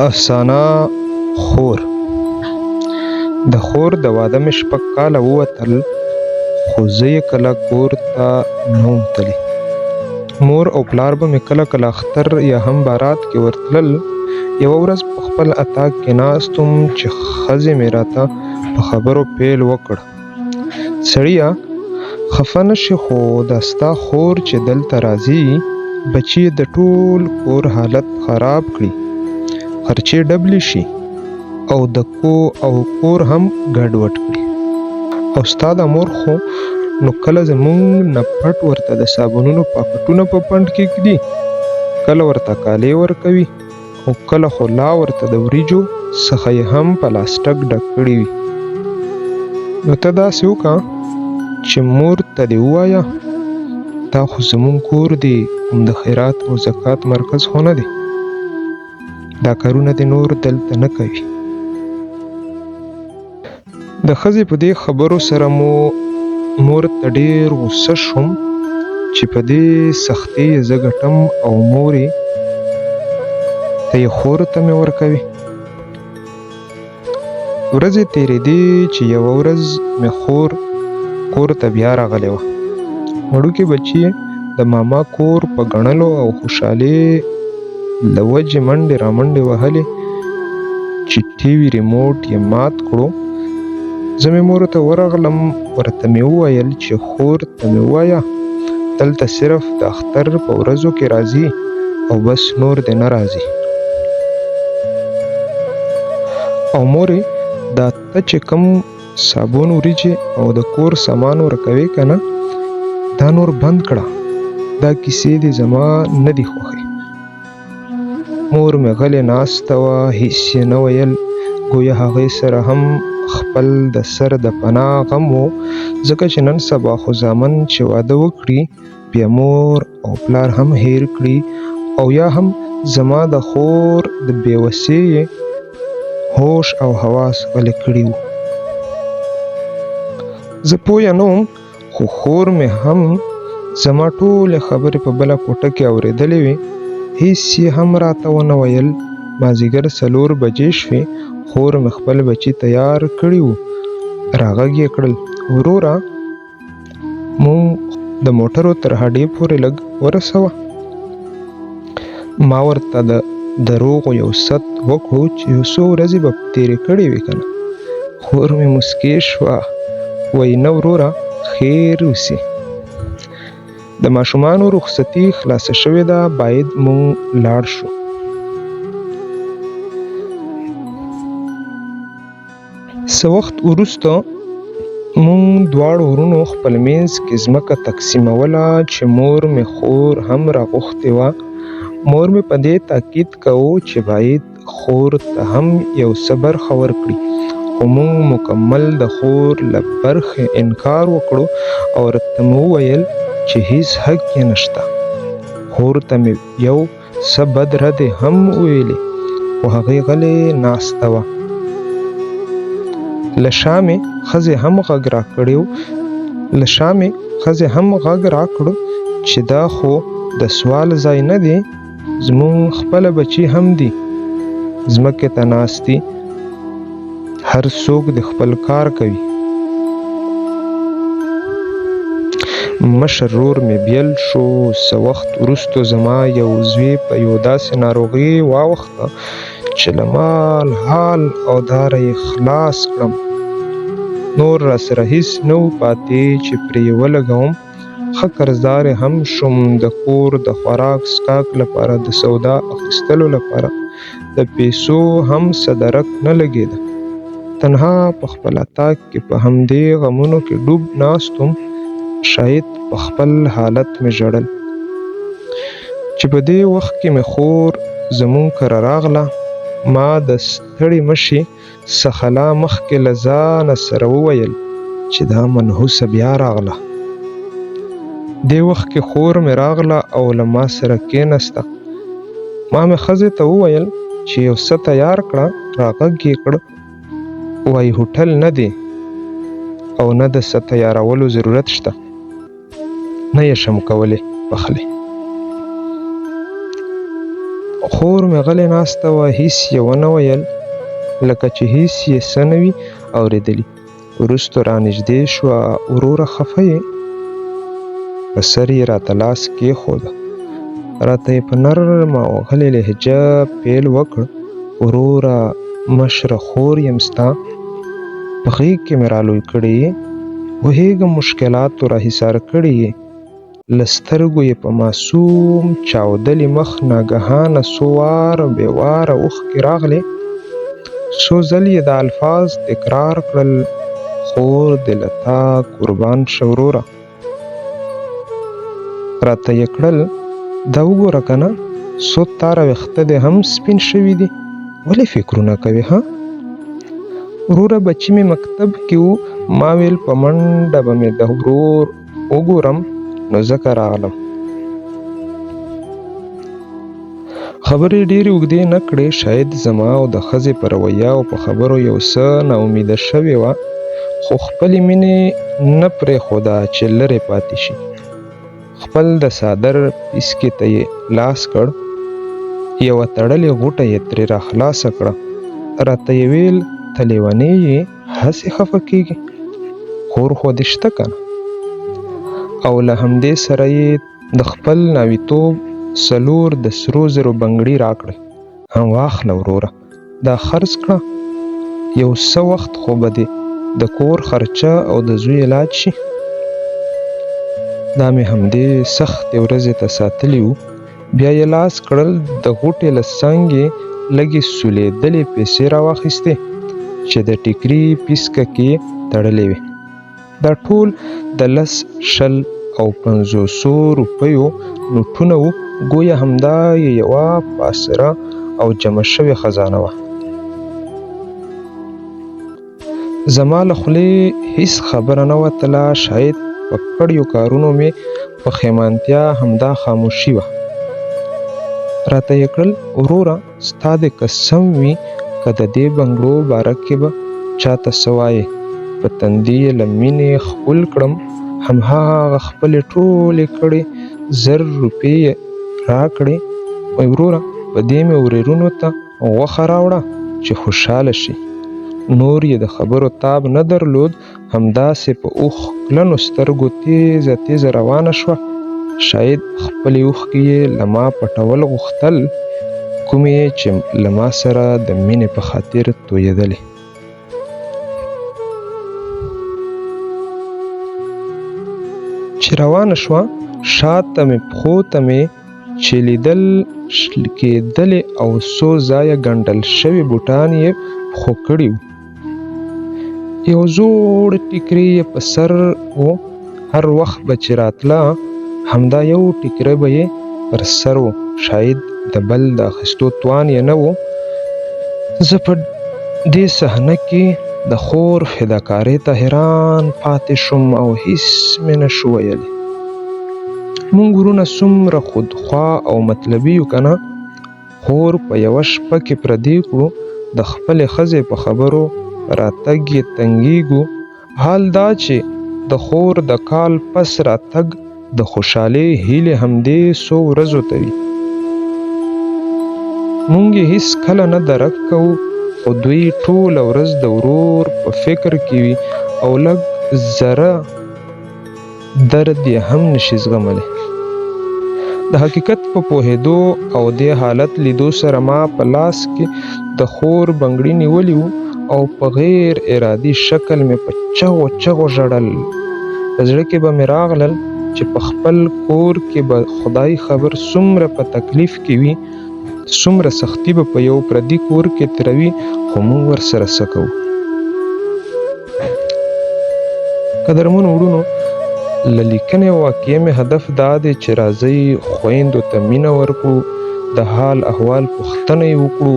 افسانه خور. د خور د واده مې شپږ کاله ووتل، خو زه یې کله کور ته نه وم تللی. مور او پلار به مې کله کله اختر یا هم بارات کې ورتلل. یوه ورځ په خپل اتاق کې ناست وم چې ښځې مې راته په خبرو پیل وکړ: سړیه، خفه نه شې، خو دا ستا خور چې دلته راځي، بچي د ټول کور حالت خراب کړي، خرچې ډبلې شي او کور هم ګډوډ کړي. او ستا د مور خو نو کله زموږ نه پټ ورته د صابونونو پاکټونه په پنډ کې ږدي، کله ورته کالي ورکوي، او کله خو لا ورته د وریجو څخه یې هم پلاستیک ډک کړي وي. نو ته داسې وکړه چې مور ته دې ووایه دا خو زموږ کور دی، کوم د خیرات او زکات مرکز خو نه دی، دا کارونه دې نور دلته نه کوي. د ښځې په دې خبرو سره مور ته ډېر غوسه شوم چې په دې سختۍ یې زه ګټم او مور یې ته یې خور ته مې ورکوي. ورځې تېرېدې چې یوه ورځ مې خور کور ته بیا راغلې وه. وړوکې بچي د ماما کور په ګڼلو او خوشحالۍ له وجې منډې رامنډې وهلې چې ټي وي ریموټ یې مات کړو. زه مې مور ته ورغلم، ورته مې وویل چې خور ته مې ووایه دلته صرف د اختر په ورځو کې راځي او بس نور دې نه راځي. او مورې، دا ته چې کوم صابون، وریجې او د کور سامان ورکوې که نه، دا نور بند کړه، دا کیسې دې زما نه دي خوښې. مور مې غلې ناسته وه، هېڅ یې نه ویل، ګویا هغې سره هم خپل د سر د پناه غم و، ځکه چې نن سبا خو زامن چې واده وکړي بیا مور او پلار هم هیر کړي، او یا هم زما د خور د بېوسۍ هوش او حواس غلې کړي وو. زه پوه نه وم، خو خور مې هم زما ټولې خبرې په بله کوټه کې اورېدلې وې، هېڅ یې هم راته ونه ویل. مازدیګر 4 بجې شوې، خور مې خپل بچي تیار کړي وو. راغږ یې کړل: وروره، مونږ د موټرو تر هډې پورې لږ ورسوه. ما ورته د دروغو یو ست وکړو چې یو څو ورځې به تېرې کړې وي که نه. خور مې موسکۍ شوه، وایي: نه وروره، خیر اوسي، د ماشومانو رخصتي خلاصه شوې ده، باید مونږ لاړ شو. څه وخت وروسته مونږ دواړو ورونو خپل منځ کې ځمکه تقسیموله چې مور مې خور هم راغوښتې وه. مور مې په دې تاکید کوو چې باید خور ته هم یو څه برخه ورکړي، خو مونږ مکمل د خور له برخې انکار وکړو او ورته مې وویل چې هیڅ حق یې نشته. خور ته مې یو څه بد ردې هم وویلې، خو هغې غلې ناسته وه. له شا مې ښځې هم غږ راکړو چې دا خو د سوال ځای نه دی، زموږ خپله بچي هم دي، ځمکې ته ناست دي، هر څوک د خپل کار کوي. مشر ورور مې بیل شو. څه وخت وروسته زما یو زوی په یو داسې ناروغي واوښته چې له مال حال او داره یې خلاص کړم. نور راسره هیڅ نه و پاتې چې پرې یې ولګوم. ښه قرضدار هم شوم، د کور د خوراک څښاک لپاره، د سودا اخیستلو لپاره د پیسو هم صدرک نه لګېده. تنها په خپل اتاق کې په همدې غمونو کې ډوب ناست وم. شاید په خپل حالت مې ژړل چې په دې وخت کې مې خور زموږ کره راغله. ما د ستړي مشي څخه لا مخکې له ځانه سره وویل چې دا منحوسه بیا راغله. دې وخت کې خور مې راغله او له ما سره کېناسته. ما مې ښځې ته وویل چې یو څه تیار کړه. راغږ یې کړ، وایي: هوټل نه دی او نه د څه تیارولو ضرورت شته، نه یې شم کولی پخلی. خور مې غلې ناسته وه، هېڅ یې ونه ویل، لکه چې هېڅ یې څه نه وي اورېدلي. وروسته رانږدې شوه. وروره خفه یې؟ په سر یې راته لاس کېښوده. راته یې په نرمه او غلې لهجه پیل وکړ: وروره، مشره خور یم ستا، په غېږ کې مې رالوی کړې یې، پوهېږم مشکلاتو راحصار کړې یې. له سترګو یې په معصوم چاودلي مخ ناګهانه څو واره بې واره اوښکې راغلې. څو ځل یې دا الفاظ تکرار کړل: خور دې له تا قربان شه وروره. راته یې کړل: دا وګوره که نه، څو تاره ویښته دې هم سپین شوي دي، ولې فکرونه کوې ها؟ وروره بچي مې مکتب کې و، ما ویل په منډه به مې د ورور وګورم، نو ځکه راغلم. خبرې ډېرې اوږدې نه کړې. شاید زما او د ښځې په رویه او په خبرو یو څه ناامیده شوې وه، خو خپلې مینې نه پرېښوده چې لرې پاتې شي. خپل د څادر پیڅکې ته یې لاس کړ، یوه تړلې غوټه یې ترې راخلاصه کړه. راته یې ویل: ته لیونۍ یې، هسې خفه کېږې، خور خو دې شته که نه؟ او له همدې سره یې د خپل ناویتوب 4 د سرو زرو بنګړي راکړې. هم واخله وروره، دا خرڅ کړه، یو څه وخت خو به دې د کور خرچه او د زوی علاج شي. دا مې همدې سختې ورځې ته ساتلي وو. بیا یې لاس کړل، د غوټې له څنګې لږې سولېدلې پیسې راواخیستې چې د ټیکري پیڅکه کې تړلې وې. دا ټول د 10، 20 او 500 روپیو نوټونه وو. ګویا همدا یوه پاسره او جمع شوې خزانه وه. زما له خولې هېڅ خبره نه وتله. شاید په کړیو کارونو مې پښیمانتیا همدا خاموشي وه. راته یې کړل: وروره، ستا دې قسم وي که د دې بنګړو باره کې به چاته څه وایې. په تندي یې له مینې ښکل کړم. هماغه خپلې ټولې کړې 1000 روپۍ یې راکړې. وایي: وروره، په دې مې ورېرونو ته غوښه راوړه چې خوشحاله شي. نور یې د خبرو تاب نه درلود. همداسې په اوښ کلنو سترګو تیزه تیزه روانه شوه. شاید خپلې اوښکې یې له ما پټول غوښتل، کومې چې له ما سره د مینې په خاطر تویېدلې. چې روانه شوه، شاته مې پښو ته مې چې لیدل کېدلې او څو ځایه ګنډل شوي بوټان یې پښو کړي وو. یو زوړ ټیکری یې په سر و. هر وخت به چې راتله، همدا یو ټیکری به یې پر سر و. شاید د بل د اخیستو توان یې نه و. زه په دې صحنه کې د خور فداکارۍ ته حیران پاتې شوم او هیڅ مې نه شو ویلی. مونږ ورونه څومره خودخوا او مطلبي یو که نه. خور په یوه شپه کې پردي کړو. د خپلې ښځې په خبرو راتګ یې تنګېږو. حال دا چې د خور د کال پس راتګ د خوشحالۍ هیلې همدې څو ورځو ته وي. مونږ یې هیڅ کله نه درک کوو، خو دوی ټوله ورځ د ورور په فکر کې وي او لږ ذره درد یې هم نشي زغملی. د حقیقت په پوهېدو او دې حالت لیدو سره ما په لاس کې د خور بنګړي نیولي وو او په غیر ارادي شکل مې په چغو چغو ژړل. په زړه کې به مې راغلل چې په خپل کور کې به خدای خبر څومره په تکلیف کې وي، څومره سختی به په یو پردي کور کې تیروي، خو موږ ورسره څه کوو. قدرمنو وروڼو، له لیکنې واقعې مې هدف دا دی چې راځئ خویندو ته مینه ورکړو، د حال احوال پوښتنه یې وکړو،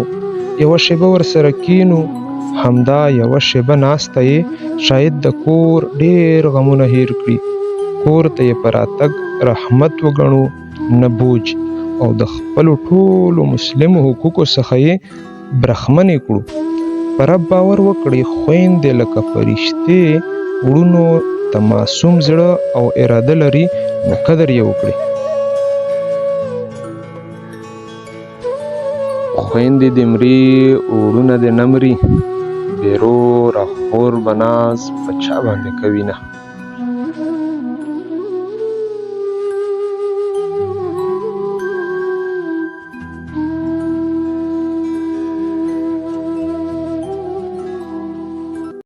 یوه شیبه ورسره کینو. همدا یوه شیبه ناسته یې شاید د کور ډېر غمونه هیر کړي. کور ته یې په راتګ رحمت وګڼو، نه بوج، او د خپلو ټولو مسلمو حقوقو څخه یې برخمنې کړو. په رب باور وکړئ، خویندې لکه فرښتې وړونو ته معصوم زړه او اراده لري، نو قدر یې وکړئ. خویندې دې مري وروڼه دې نه مري بیروره خور به ناز په چا باندې کوي نه